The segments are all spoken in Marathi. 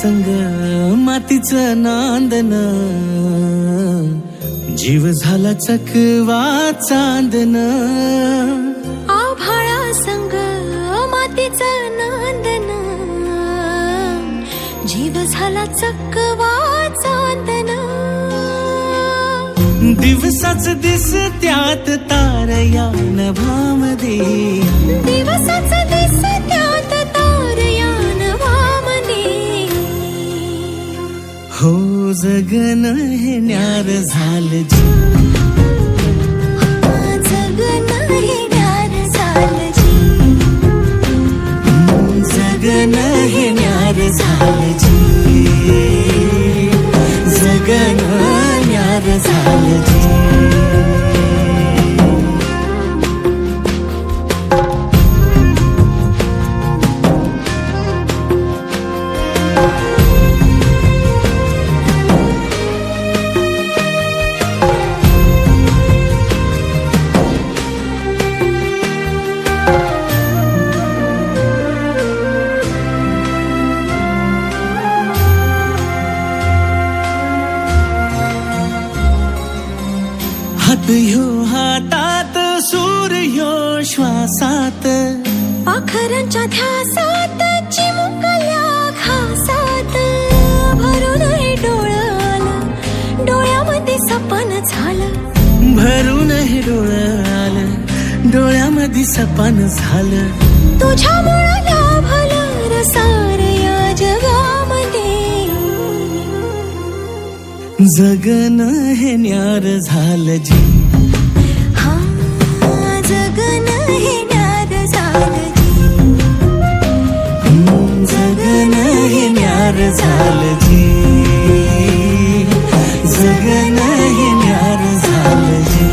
संग मातीचं नांदन, जीव झाला चकवा चांदन. आभाळा संग मातीचं नांदन, जीव झाला चकवा चांदन. दिवसाच दिस त्यात तारया नभामध्ये, दिवसाच दिस त्यात तारया नभामध्ये. हो जगन हे न्यार झालं जी, जगन हे न्यार झालं जी. जगन हे न्यार झालं जी, जगन न्यार झालं जी. हात ह्यो हातात, सूर ह्यो श्वासात, पाखरांच्या ध्यासात, चिमुकल्या घासात. भरून हे डोळं आलं, डोळ्यामध्ये सपन झालं. भरून हे डोळं आलं, डोळ्यामध्ये सपन झालं. तुझ्यामुळं लाभलं रसार या जगामध्ये. जगन हे न्यार झालं जी, हा जगन हे न्यार झालं जी. जगन हे न्यार झालं जी, जगन हे न्यार झालं जी.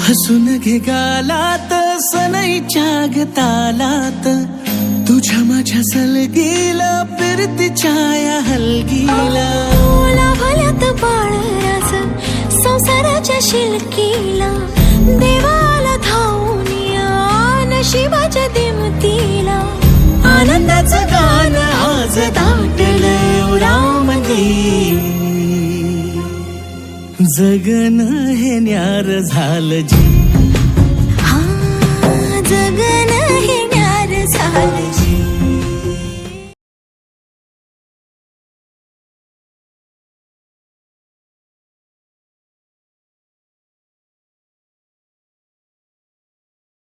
हसून घे गालात, सनईच्या गतालात, तुझ्या माझ्या सलगीला, फिरतीच्या या हलगीला. लाभल्यात बाळराज संसाराच्या शिलकीला. देवाला धावून या नशिबाच्या दिमतीला. आनंदाचं गाणं आज दाटलं उरामध्ये. जगन हे न्यार झालं जी, हा जगन हे न्यार झालं जी.